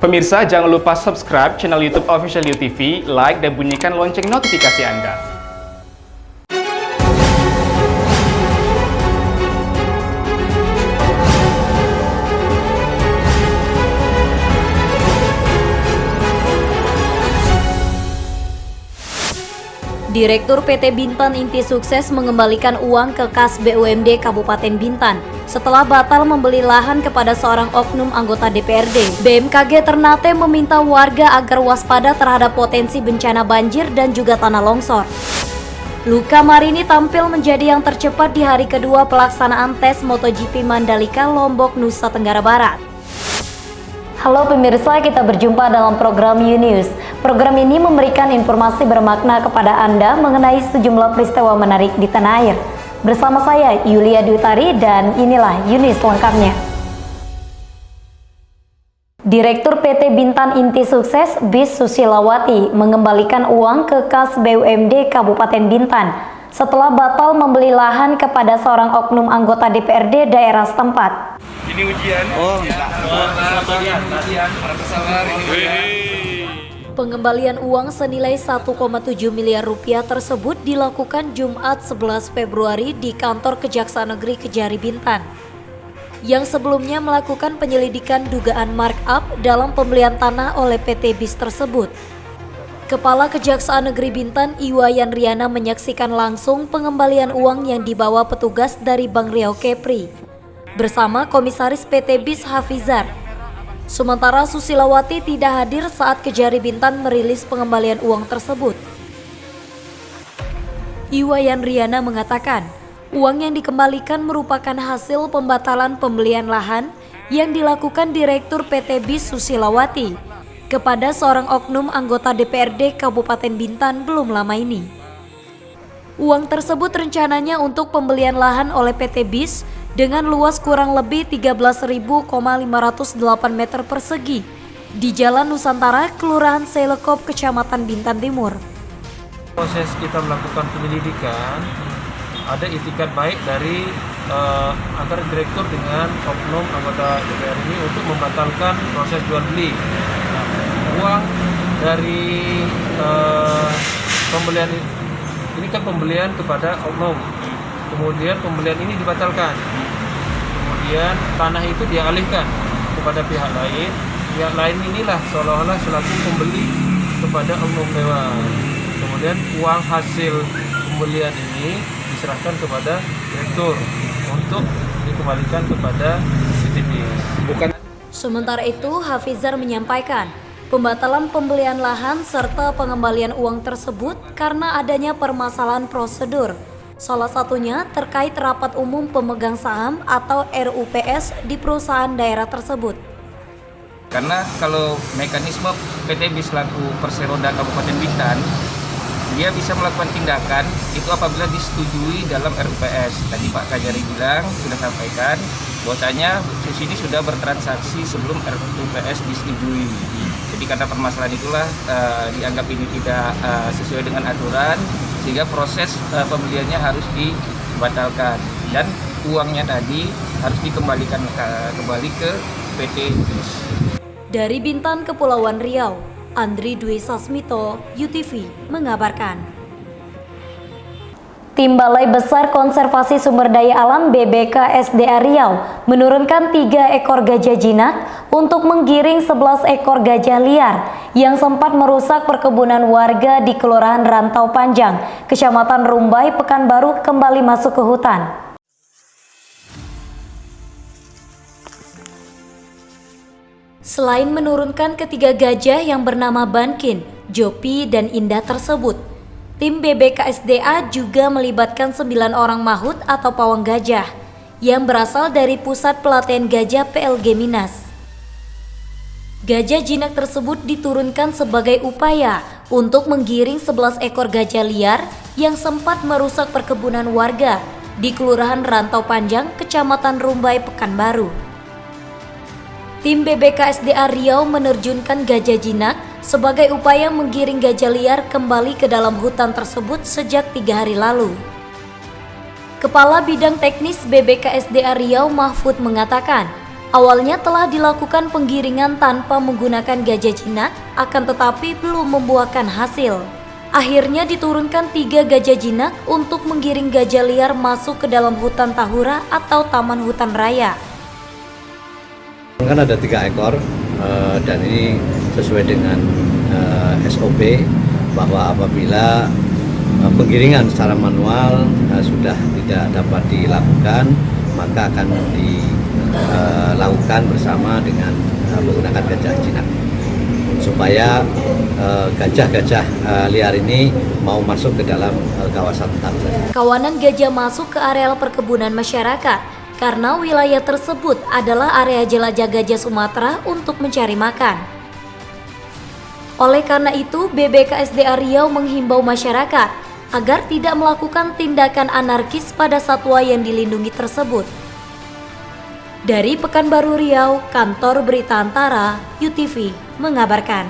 Pemirsa, jangan lupa subscribe channel YouTube Official UTV, like dan bunyikan lonceng notifikasi Anda. Direktur PT Bintan Inti Sukses mengembalikan uang ke kas BUMD Kabupaten Bintan setelah batal membeli lahan kepada seorang oknum anggota DPRD. BMKG Ternate meminta warga agar waspada terhadap potensi bencana banjir dan juga tanah longsor. Luca Marini tampil menjadi yang tercepat di hari kedua pelaksanaan tes MotoGP Mandalika, Lombok, Nusa Tenggara Barat. Halo pemirsa, kita berjumpa dalam program U-News. Program ini memberikan informasi bermakna kepada Anda mengenai sejumlah peristiwa menarik di tanah air. Bersama saya, Yulia Dwi-Tari, dan inilah U-News lengkapnya. Direktur PT Bintan Inti Sukses, Bis Susilawati, mengembalikan uang ke kas BUMD Kabupaten Bintan setelah batal membeli lahan kepada seorang oknum anggota DPRD daerah setempat. Ini ujian. Ujian para pesabar ini ujian. Pengembalian uang senilai 1,7 miliar rupiah tersebut dilakukan Jumat 11 Februari di kantor Kejaksaan Negeri Kejari Bintan, yang sebelumnya melakukan penyelidikan dugaan markup dalam pembelian tanah oleh PT BIS tersebut. Kepala Kejaksaan Negeri Bintan, Iwayan Riana, menyaksikan langsung pengembalian uang yang dibawa petugas dari Bank Riau Kepri bersama Komisaris PT BIS Hafizar. Sementara Susilawati tidak hadir saat Kejari Bintan merilis pengembalian uang tersebut. Iwayan Riana mengatakan, uang yang dikembalikan merupakan hasil pembatalan pembelian lahan yang dilakukan Direktur PT BIS Susilawati kepada seorang oknum anggota DPRD Kabupaten Bintan belum lama ini. Uang tersebut rencananya untuk pembelian lahan oleh PT BIS dengan luas kurang lebih 13.508 meter persegi di Jalan Nusantara, Kelurahan Selekop, Kecamatan Bintan Timur. Proses kita melakukan penyelidikan, ada itikat baik dari antara direktur dengan oknum anggota DPR ini untuk membatalkan proses jual beli. Uang dari pembelian ini kan pembelian kepada oknum, kemudian pembelian ini dibatalkan, kemudian tanah itu dialihkan kepada pihak lain. Pihak lain inilah seolah-olah selaku pembeli kepada oknum dewan. Kemudian uang hasil pembelian ini diserahkan kepada direktur untuk dikembalikan kepada CTBIS. Sementara itu, Hafizar menyampaikan pembatalan pembelian lahan serta pengembalian uang tersebut karena adanya permasalahan prosedur. Salah satunya terkait rapat umum pemegang saham atau RUPS di perusahaan daerah tersebut. Karena kalau mekanisme PT BIS selaku Perseroda Kabupaten Bintan, dia bisa melakukan tindakan itu apabila disetujui dalam RUPS. Tadi Pak Kajari bilang, sudah sampaikan bahwasanya subsidi sudah bertransaksi sebelum RUPS disetujui. Jadi karena permasalahan itulah dianggap ini tidak sesuai dengan aturan, sehingga proses pembeliannya harus dibatalkan dan uangnya tadi harus dikembalikan kembali ke PT BIS. Dari Bintan, Kepulauan Riau, Andri Dwi Sasmito, UTV mengabarkan. Tim Balai Besar Konservasi Sumber Daya Alam BBKSDA Riau menurunkan 3 ekor gajah jinak untuk menggiring 11 ekor gajah liar yang sempat merusak perkebunan warga di Kelurahan Rantau Panjang, Kecamatan Rumbai, Pekanbaru kembali masuk ke hutan. Selain menurunkan ketiga gajah yang bernama Bankin, Jopi, dan Indah tersebut, tim BBKSDA juga melibatkan 9 orang mahut atau pawang gajah yang berasal dari Pusat Pelatihan Gajah PLG Minas. Gajah jinak tersebut diturunkan sebagai upaya untuk menggiring 11 ekor gajah liar yang sempat merusak perkebunan warga di Kelurahan Rantau Panjang, Kecamatan Rumbai, Pekanbaru. Tim BBKSDA Riau menerjunkan gajah jinak sebagai upaya menggiring gajah liar kembali ke dalam hutan tersebut sejak 3 hari lalu. Kepala Bidang Teknis BBKSDA Riau Mahfud mengatakan, Awalnya telah dilakukan penggiringan tanpa menggunakan gajah jinak, akan tetapi belum membuahkan hasil. Akhirnya diturunkan 3 gajah jinak untuk menggiring gajah liar masuk ke dalam hutan Tahura atau Taman Hutan Raya. Kan ada 3 ekor dan ini sesuai dengan SOP bahwa apabila penggiringan secara manual sudah tidak dapat dilakukan, maka akan dilakukan bersama dengan menggunakan gajah jinak supaya gajah-gajah liar ini mau masuk ke dalam kawasan Tahura. Kawanan gajah masuk ke areal perkebunan masyarakat karena wilayah tersebut adalah area jelajah gajah Sumatera untuk mencari makan. Oleh karena itu, BBKSDA Riau menghimbau masyarakat agar tidak melakukan tindakan anarkis pada satwa yang dilindungi tersebut. Dari Pekanbaru Riau, Kantor Berita Antara, UTV mengabarkan.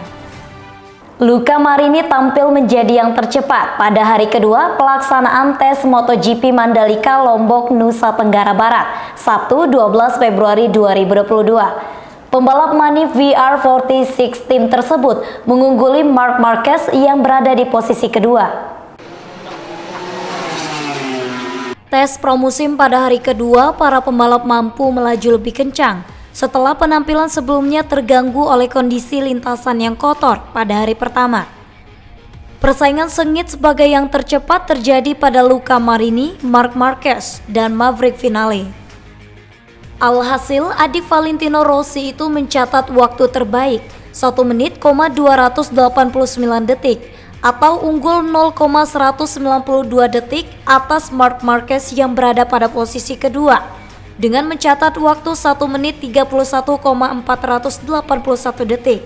Luca Marini tampil menjadi yang tercepat pada hari kedua pelaksanaan tes MotoGP Mandalika Lombok, Nusa Tenggara Barat, Sabtu 12 Februari 2022. Pembalap Manif VR46 tim tersebut mengungguli Marc Marquez yang berada di posisi kedua. Tes pramusim pada hari kedua, para pembalap mampu melaju lebih kencang setelah penampilan sebelumnya terganggu oleh kondisi lintasan yang kotor pada hari pertama. Persaingan sengit sebagai yang tercepat terjadi pada Luca Marini, Marc Marquez, dan Maverick Vinales. Alhasil, adik Valentino Rossi itu mencatat waktu terbaik 1 menit, 289 detik atau unggul 0,192 detik atas Marc Marquez yang berada pada posisi kedua dengan mencatat waktu 1 menit 31,481 detik.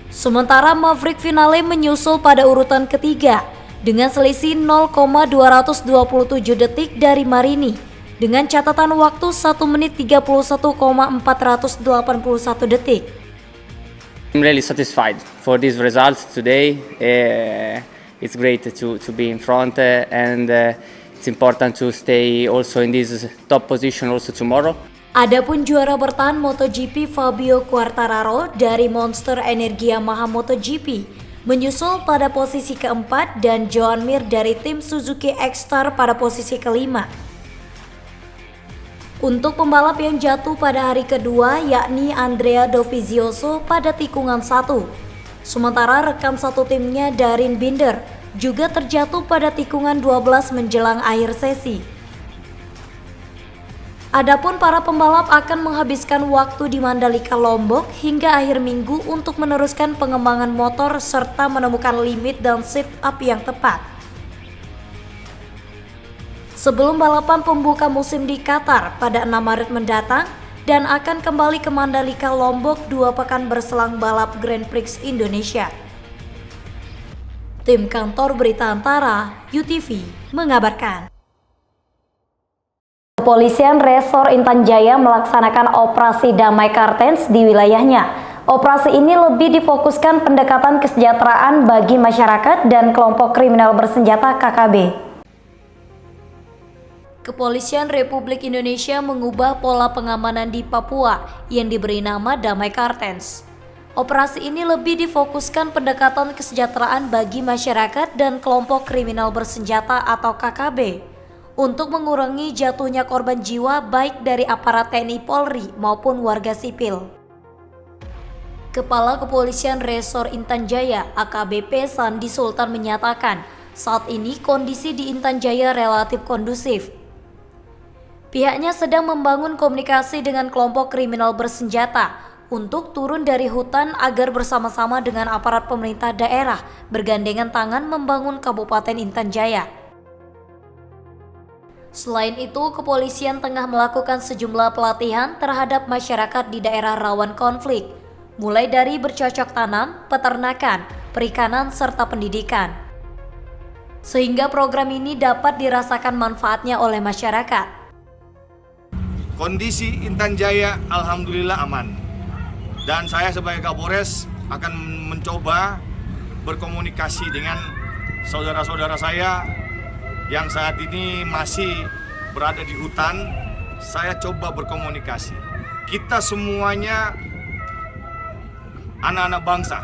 Sementara Maverick Vinales menyusul pada urutan ketiga dengan selisih 0,227 detik dari Marini dengan catatan waktu 1 menit 31,481 detik. I'm really satisfied for these results today. It's great to be in front and it's important to stay also in this top position also tomorrow. Adapun juara bertahan MotoGP Fabio Quartararo dari Monster Energy Yamaha MotoGP menyusul pada posisi keempat dan Joan Mir dari tim Suzuki X-Star pada posisi kelima. Untuk pembalap yang jatuh pada hari kedua yakni Andrea Dovizioso pada tikungan 1. Sementara rekan satu timnya Darin Binder juga terjatuh pada tikungan 12 menjelang akhir sesi. Adapun para pembalap akan menghabiskan waktu di Mandalika Lombok hingga akhir minggu untuk meneruskan pengembangan motor serta menemukan limit dan seat up yang tepat. Sebelum balapan pembuka musim di Qatar pada 6 Maret mendatang dan akan kembali ke Mandalika Lombok 2 pekan berselang balap Grand Prix Indonesia. Tim Kantor Berita Antara, UTV, mengabarkan. Kepolisian Resor Intan Jaya melaksanakan operasi Damai Kartens di wilayahnya. Operasi ini lebih difokuskan pendekatan kesejahteraan bagi masyarakat dan kelompok kriminal bersenjata KKB. Kepolisian Republik Indonesia mengubah pola pengamanan di Papua yang diberi nama Damai Kartens. Operasi ini lebih difokuskan pendekatan kesejahteraan bagi masyarakat dan kelompok kriminal bersenjata atau KKB untuk mengurangi jatuhnya korban jiwa baik dari aparat TNI Polri maupun warga sipil. Kepala Kepolisian Resor Intan Jaya AKBP Sandi Sultan menyatakan saat ini kondisi di Intan Jaya relatif kondusif. Pihaknya sedang membangun komunikasi dengan kelompok kriminal bersenjata untuk turun dari hutan agar bersama-sama dengan aparat pemerintah daerah bergandengan tangan membangun Kabupaten Intan Jaya. Selain itu, kepolisian tengah melakukan sejumlah pelatihan terhadap masyarakat di daerah rawan konflik, mulai dari bercocok tanam, peternakan, perikanan, serta pendidikan. Sehingga program ini dapat dirasakan manfaatnya oleh masyarakat. Kondisi Intan Jaya alhamdulillah aman. Dan saya sebagai Kapolres akan mencoba berkomunikasi dengan saudara-saudara saya yang saat ini masih berada di hutan saya coba berkomunikasi. Kita semuanya anak-anak bangsa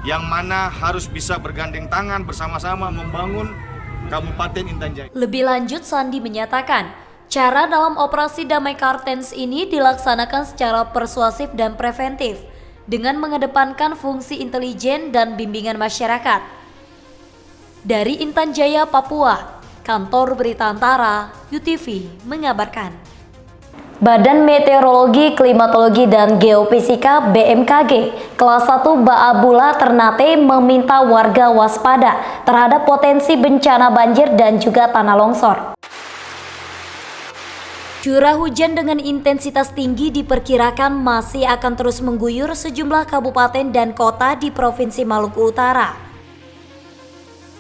yang mana harus bisa bergandeng tangan bersama-sama membangun Kabupaten Intan Jaya. Lebih lanjut, Sandi menyatakan, cara dalam operasi Damai Kartens ini dilaksanakan secara persuasif dan preventif dengan mengedepankan fungsi intelijen dan bimbingan masyarakat. Dari Intan Jaya, Papua, Kantor Berita Antara, UTV mengabarkan. Badan Meteorologi, Klimatologi, dan Geofisika BMKG kelas 1 Baabula Ternate meminta warga waspada terhadap potensi bencana banjir dan juga tanah longsor. Curah hujan dengan intensitas tinggi diperkirakan masih akan terus mengguyur sejumlah kabupaten dan kota di Provinsi Maluku Utara.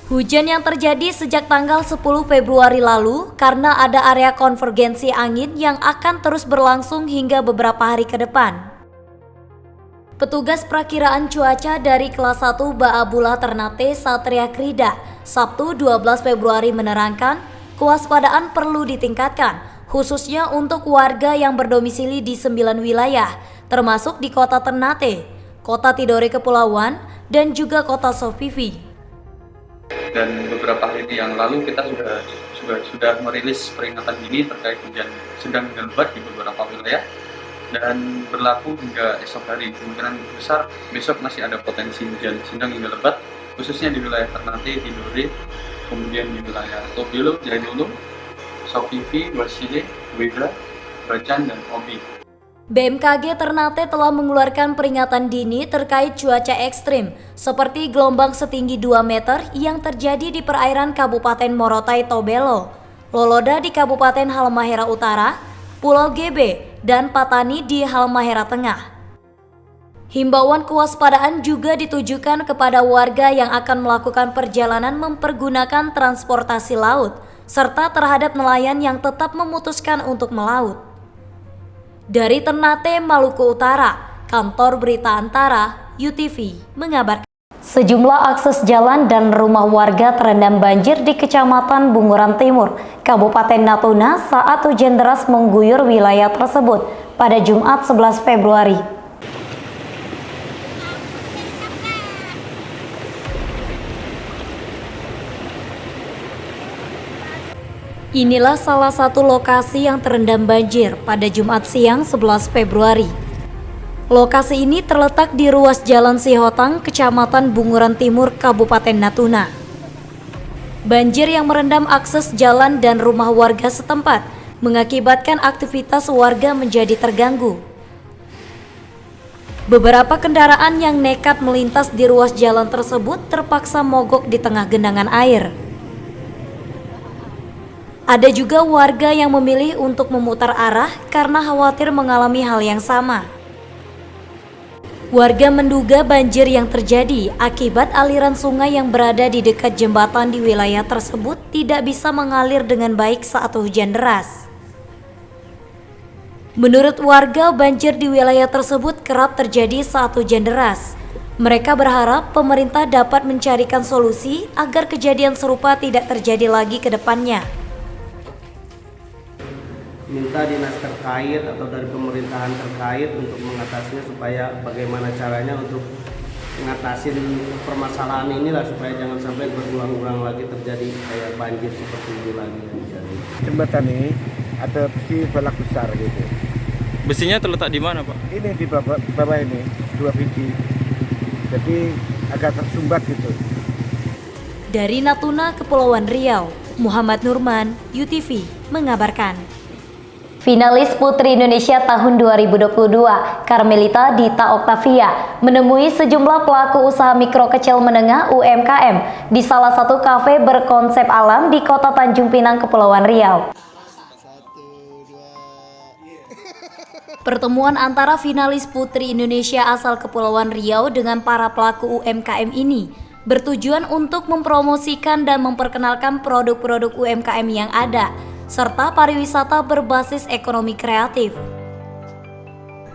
Hujan yang terjadi sejak tanggal 10 Februari lalu karena ada area konvergensi angin yang akan terus berlangsung hingga beberapa hari ke depan. Petugas perakiraan cuaca dari kelas 1 Baabula Ternate Satria Krida Sabtu 12 Februari menerangkan kewaspadaan perlu ditingkatkan khususnya untuk warga yang berdomisili di 9 wilayah termasuk di kota Ternate, kota Tidore Kepulauan, dan juga kota Sofifi. Dan beberapa hari yang lalu kita sudah merilis peringatan dini terkait hujan sedang hingga lebat di beberapa wilayah dan berlaku hingga esok hari. Kemungkinan besar besok masih ada potensi hujan sedang hingga lebat khususnya di wilayah Ternate, Tidore, kemudian di wilayah Tobelo, Jainulu, Sofifi, Wasile, Weda, Bacan, dan Obi. BMKG Ternate telah mengeluarkan peringatan dini terkait cuaca ekstrim seperti gelombang setinggi 2 meter yang terjadi di perairan Kabupaten Morotai Tobelo, Loloda di Kabupaten Halmahera Utara, Pulau Gebe, dan Patani di Halmahera Tengah. Himbauan kewaspadaan juga ditujukan kepada warga yang akan melakukan perjalanan mempergunakan transportasi laut, serta terhadap nelayan yang tetap memutuskan untuk melaut. Dari Ternate, Maluku Utara, Kantor Berita Antara, UTV mengabarkan. Sejumlah akses jalan dan rumah warga terendam banjir di Kecamatan Bunguran Timur, Kabupaten Natuna saat hujan deras mengguyur wilayah tersebut pada Jumat 11 Februari. Inilah salah satu lokasi yang terendam banjir pada Jumat siang 11 Februari. Lokasi ini terletak di ruas Jalan Sihotang, Kecamatan Bunguran Timur, Kabupaten Natuna. Banjir yang merendam akses jalan dan rumah warga setempat mengakibatkan aktivitas warga menjadi terganggu. Beberapa kendaraan yang nekat melintas di ruas jalan tersebut terpaksa mogok di tengah genangan air. Ada juga warga yang memilih untuk memutar arah karena khawatir mengalami hal yang sama. Warga menduga banjir yang terjadi akibat aliran sungai yang berada di dekat jembatan di wilayah tersebut tidak bisa mengalir dengan baik saat hujan deras. Menurut warga, banjir di wilayah tersebut kerap terjadi saat hujan deras. Mereka berharap pemerintah dapat mencarikan solusi agar kejadian serupa tidak terjadi lagi ke depannya. Minta dinas terkait atau dari pemerintahan terkait untuk mengatasinya supaya bagaimana caranya untuk mengatasin permasalahan inilah supaya jangan sampai berulang-ulang lagi terjadi kayak banjir seperti ini lagi. Jembatan ini ada besi balak besar gitu. Besinya terletak di mana, Pak? Ini di bawah ini 2 biji. Jadi agak tersumbat gitu. Dari Natuna, Kepulauan Riau, Muhammad Nurman, UTV mengabarkan. Finalis Putri Indonesia tahun 2022, Carmelita Dita Octavia, menemui sejumlah pelaku usaha mikro kecil menengah UMKM di salah satu kafe berkonsep alam di Kota Tanjung Pinang, Kepulauan Riau. Pertemuan antara finalis Putri Indonesia asal Kepulauan Riau dengan para pelaku UMKM ini bertujuan untuk mempromosikan dan memperkenalkan produk-produk UMKM yang ada, serta pariwisata berbasis ekonomi kreatif.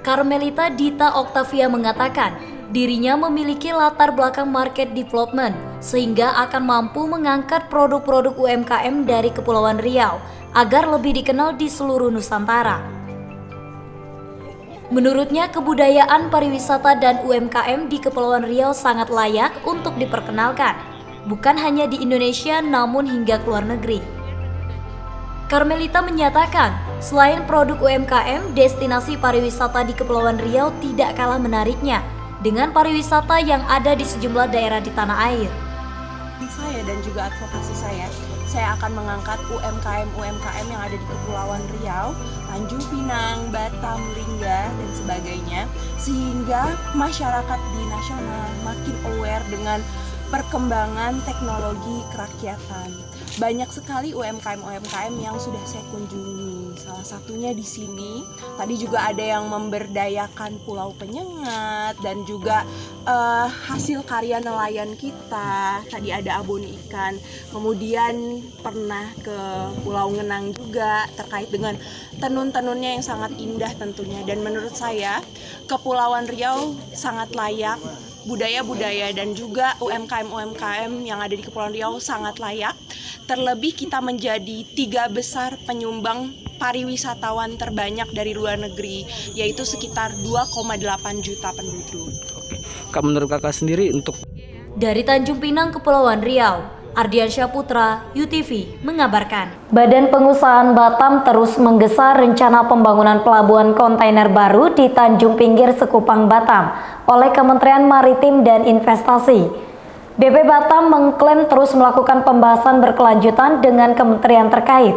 Carmelita Dita Octavia mengatakan dirinya memiliki latar belakang market development sehingga akan mampu mengangkat produk-produk UMKM dari Kepulauan Riau agar lebih dikenal di seluruh Nusantara. Menurutnya, kebudayaan pariwisata dan UMKM di Kepulauan Riau sangat layak untuk diperkenalkan, bukan hanya di Indonesia namun hingga ke luar negeri. Carmelita menyatakan, selain produk UMKM, destinasi pariwisata di Kepulauan Riau tidak kalah menariknya dengan pariwisata yang ada di sejumlah daerah di tanah air. Saya dan juga advokasi saya akan mengangkat UMKM yang ada di Kepulauan Riau, Tanjung Pinang, Batam, Lingga, dan sebagainya, sehingga masyarakat di nasional makin aware dengan perkembangan teknologi kerakyatan. Banyak sekali UMKM yang sudah saya kunjungi. Salah satunya di sini. Tadi juga ada yang memberdayakan Pulau Penyengat dan juga hasil karya nelayan kita. Tadi ada abon ikan. Kemudian pernah ke Pulau Ngenang juga terkait dengan tenun-tenunnya yang sangat indah tentunya. Dan menurut saya Kepulauan Riau sangat layak. Budaya-budaya dan juga UMKM yang ada di Kepulauan Riau sangat layak. Terlebih kita menjadi 3 besar penyumbang pariwisatawan terbanyak dari luar negeri, yaitu sekitar 2,8 juta penduduk. Kak, menurut kakak sendiri untuk Dari Tanjung Pinang, Kepulauan Riau, Ardiansyah Putra, UTV mengabarkan. Badan Pengusahaan Batam terus menggesa rencana pembangunan pelabuhan kontainer baru di Tanjung Pinggir Sekupang, Batam oleh Kementerian Maritim dan Investasi. BP Batam mengklaim terus melakukan pembahasan berkelanjutan dengan kementerian terkait.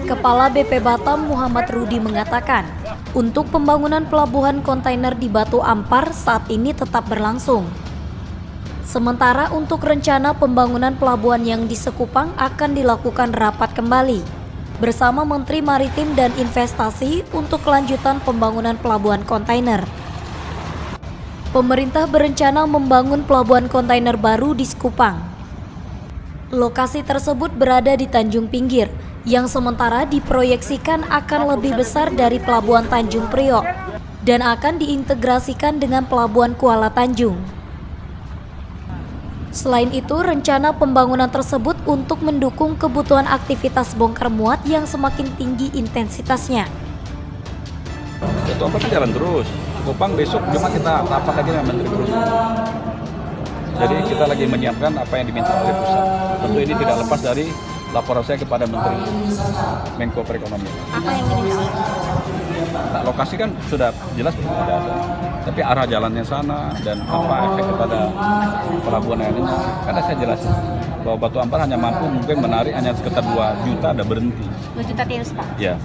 Kepala BP Batam Muhammad Rudi mengatakan, untuk pembangunan pelabuhan kontainer di Batu Ampar saat ini tetap berlangsung. Sementara untuk rencana pembangunan pelabuhan yang di Sekupang akan dilakukan rapat kembali bersama Menteri Maritim dan Investasi untuk kelanjutan pembangunan pelabuhan kontainer. Pemerintah berencana membangun pelabuhan kontainer baru di Sekupang. Lokasi tersebut berada di Tanjung Pinggir, yang sementara diproyeksikan akan lebih besar dari pelabuhan Tanjung Priok dan akan diintegrasikan dengan pelabuhan Kuala Tanjung. Selain itu, rencana pembangunan tersebut untuk mendukung kebutuhan aktivitas bongkar muat yang semakin tinggi intensitasnya. Itu apa kan jalan terus. Kupang besok cuma kita rapat lagi dengan Menteri Perhubungan. Jadi kita lagi menyiapkan apa yang diminta oleh pusat. Tentu ini tidak lepas dari laporan saya kepada Menteri Menko Perekonomian. Apa yang diminta? Nah, lokasi kan sudah jelas ada. Tapi arah jalannya sana dan apa efek kepada pelabuhan yang lainnya, karena saya jelasin bahwa Batu Ampar hanya mampu mungkin menarik hanya sekitar 2 juta, ada berhenti. 2 juta TEU, Pak? Ya,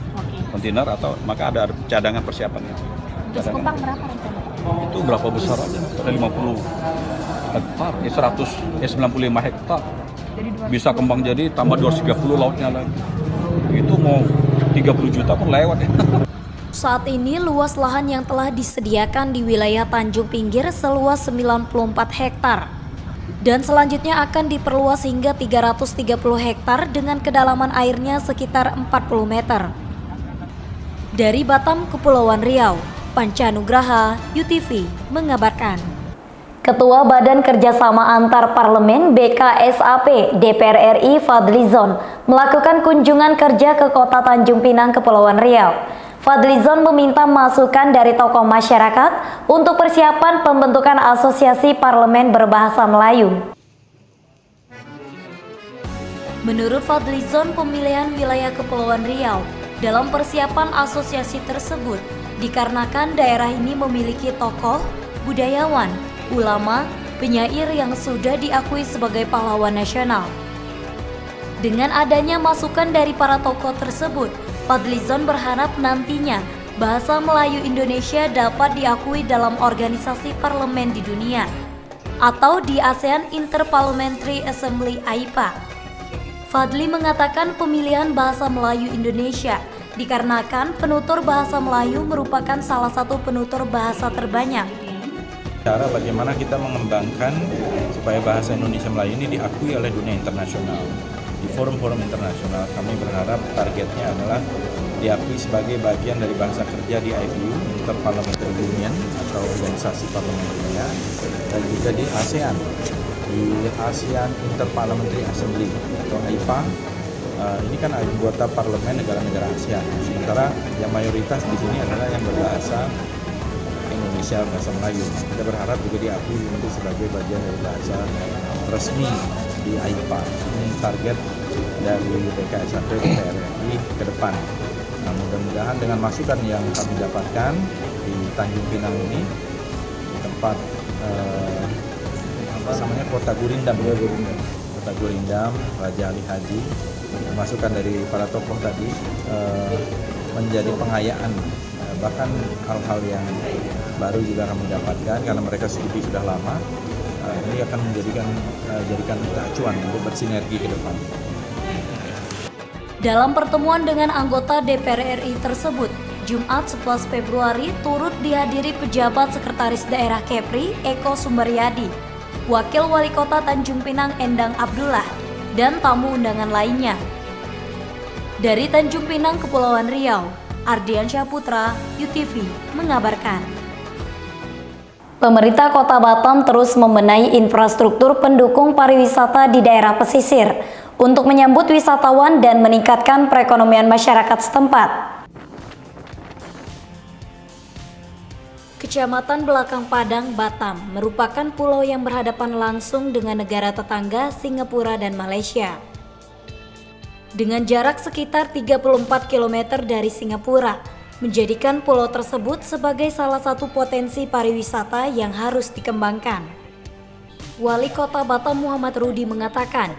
kontainer atau maka ada cadangan persiapannya. Untuk Sekupang berapa rencana? Itu berapa besar aja? Ada 50 hektar, 95 hektar. Bisa kembang jadi tambah 230 lautnya lagi. Itu mau 30 juta pun lewat ya. Saat ini luas lahan yang telah disediakan di wilayah Tanjung Pinggir seluas 94 hektar. Dan selanjutnya akan diperluas hingga 330 hektar dengan kedalaman airnya sekitar 40 meter. Dari Batam, Kepulauan Riau, Panca Nugraha, UTV mengabarkan. Ketua Badan Kerjasama Antar Parlemen BKSAP DPR RI Fadlizon melakukan kunjungan kerja ke Kota Tanjung Pinang, Kepulauan Riau. Fadlizon meminta masukan dari tokoh masyarakat untuk persiapan pembentukan asosiasi parlemen berbahasa Melayu. Menurut Fadlizon, pemilihan wilayah Kepulauan Riau dalam persiapan asosiasi tersebut dikarenakan daerah ini memiliki tokoh, budayawan, ulama, penyair yang sudah diakui sebagai pahlawan nasional. Dengan adanya masukan dari para tokoh tersebut, Fadlizon berharap nantinya bahasa Melayu Indonesia dapat diakui dalam organisasi parlemen di dunia atau di ASEAN Interparliamentary Assembly AIPA. Fadli mengatakan pemilihan bahasa Melayu Indonesia dikarenakan penutur bahasa Melayu merupakan salah satu penutur bahasa terbanyak. Cara bagaimana kita mengembangkan supaya bahasa Indonesia Melayu ini diakui oleh dunia internasional. Di forum-forum internasional kami berharap targetnya adalah diakui sebagai bagian dari bahasa kerja di IPU, Interparliamentary Union atau organisasi parlemen dunia, dan juga di ASEAN. di ASEAN Interparliamentary Assembly atau AIPA. Ini kan anggota parlemen negara-negara ASEAN. Sementara yang mayoritas di sini adalah yang berbahasa Indonesia, bahasa Melayu. Kita berharap juga diakui nanti sebagai bagian dari bahasa resmi di AIPA. Ini target dari BKSAP DPR RI ke depan. Nah, mudah-mudahan dengan masukan yang kami dapatkan di Tanjung Pinang ini, di tempat Kota Gurindam, Kota Gurindam, Raja Ali Haji, masukan dari para tokoh tadi menjadi pengayaan, bahkan hal-hal yang baru juga kami dapatkan karena mereka sudah lama. Ini akan jadikan acuan untuk bersinergi ke depan. Dalam pertemuan dengan anggota DPR RI tersebut, Jumat 11 Februari turut dihadiri pejabat Sekretaris Daerah Kepri Eko Sumberyadi, Wakil Wali Kota Tanjung Pinang Endang Abdullah, dan tamu undangan lainnya. Dari Tanjung Pinang, Kepulauan Riau, Ardiansyah Putra, UTV mengabarkan. Pemerintah Kota Batam terus membenahi infrastruktur pendukung pariwisata di daerah pesisir untuk menyambut wisatawan dan meningkatkan perekonomian masyarakat setempat. Kecamatan Belakang Padang, Batam merupakan pulau yang berhadapan langsung dengan negara tetangga Singapura dan Malaysia. Dengan jarak sekitar 34 km dari Singapura, menjadikan pulau tersebut sebagai salah satu potensi pariwisata yang harus dikembangkan. Wali Kota Batam Muhammad Rudi mengatakan,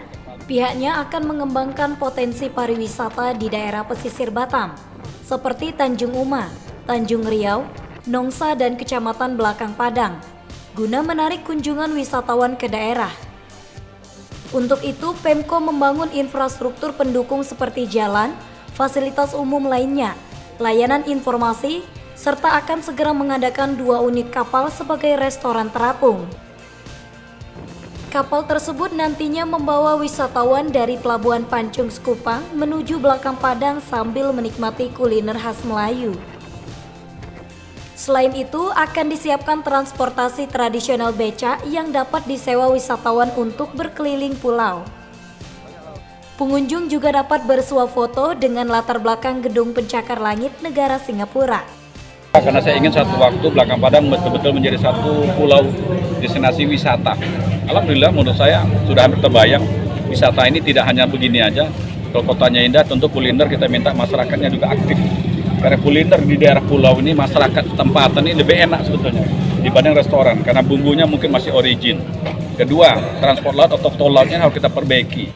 pihaknya akan mengembangkan potensi pariwisata di daerah pesisir Batam, seperti Tanjung Uma, Tanjung Riau, Nongsa, dan Kecamatan Belakang Padang, guna menarik kunjungan wisatawan ke daerah. Untuk itu, Pemko membangun infrastruktur pendukung seperti jalan, fasilitas umum lainnya, layanan informasi, serta akan segera mengadakan 2 unit kapal sebagai restoran terapung. Kapal tersebut nantinya membawa wisatawan dari Pelabuhan Pancung Sekupang menuju Belakang Padang sambil menikmati kuliner khas Melayu. Selain itu, akan disiapkan transportasi tradisional beca yang dapat disewa wisatawan untuk berkeliling pulau. Pengunjung juga dapat bersuah foto dengan latar belakang gedung pencakar langit negara Singapura. Karena saya ingin satu waktu Belakang Padang betul-betul menjadi satu pulau destinasi wisata. Alhamdulillah menurut saya sudah hampir terbayang, wisata ini tidak hanya begini aja. Kalau kotanya indah, tentu kuliner kita minta masyarakatnya juga aktif. Karena kuliner di daerah pulau ini masyarakat tempatan ini lebih enak sebetulnya dibanding restoran karena bumbunya mungkin masih origin. Kedua, transport laut atau tol lautnya harus kita perbaiki.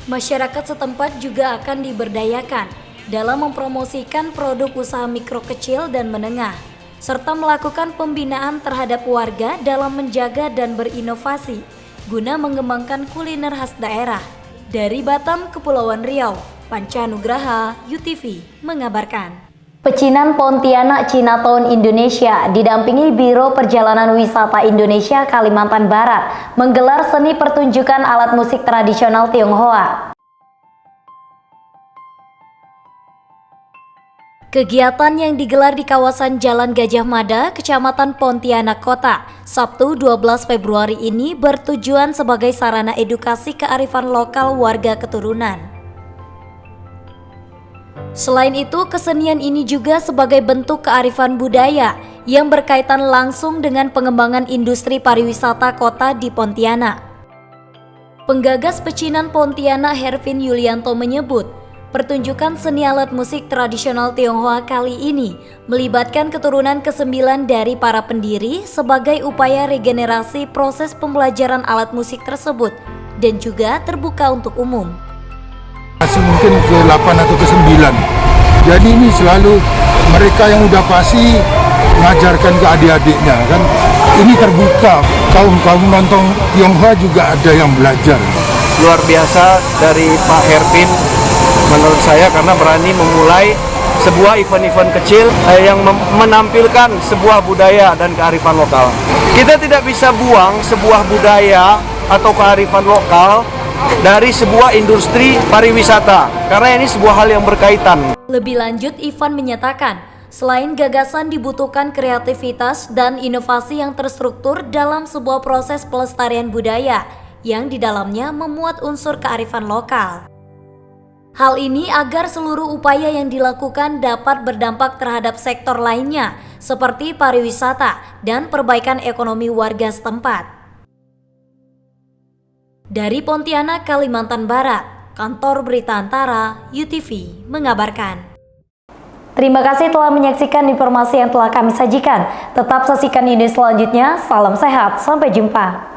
Masyarakat setempat juga akan diberdayakan dalam mempromosikan produk usaha mikro kecil dan menengah, serta melakukan pembinaan terhadap warga dalam menjaga dan berinovasi guna mengembangkan kuliner khas daerah. Dari Batam, Kepulauan Riau, Panca Nugraha, UTV mengabarkan. Pecinan Pontianak Chinatown Indonesia didampingi Biro Perjalanan Wisata Indonesia Kalimantan Barat menggelar seni pertunjukan alat musik tradisional Tionghoa. Kegiatan yang digelar di kawasan Jalan Gajah Mada, Kecamatan Pontianak Kota, Sabtu 12 Februari ini bertujuan sebagai sarana edukasi kearifan lokal warga keturunan. Selain itu, kesenian ini juga sebagai bentuk kearifan budaya yang berkaitan langsung dengan pengembangan industri pariwisata kota di Pontianak. Penggagas Pecinan Pontianak Hervin Yulianto menyebut, pertunjukan seni alat musik tradisional Tionghoa kali ini melibatkan keturunan ke-9 dari para pendiri sebagai upaya regenerasi proses pembelajaran alat musik tersebut dan juga terbuka untuk umum. Masih mungkin ke-8 atau ke-9. Jadi ini selalu mereka yang udah pasti mengajarkan ke adik-adiknya kan. Ini terbuka, kaum nonton Tionghoa juga ada yang belajar. Luar biasa dari Pak Hervin menurut saya karena berani memulai sebuah event-event kecil yang menampilkan sebuah budaya dan kearifan lokal. Kita tidak bisa buang sebuah budaya atau kearifan lokal dari sebuah industri pariwisata karena ini sebuah hal yang berkaitan. Lebih lanjut, Ivan menyatakan selain gagasan dibutuhkan kreativitas dan inovasi yang terstruktur dalam sebuah proses pelestarian budaya yang di dalamnya memuat unsur kearifan lokal. Hal ini agar seluruh upaya yang dilakukan dapat berdampak terhadap sektor lainnya seperti pariwisata dan perbaikan ekonomi warga setempat. Dari Pontianak, Kalimantan Barat, Kantor Berita Antara, UTV mengabarkan. Terima kasih telah menyaksikan informasi yang telah kami sajikan. Tetap saksikan ini selanjutnya. Salam sehat, sampai jumpa.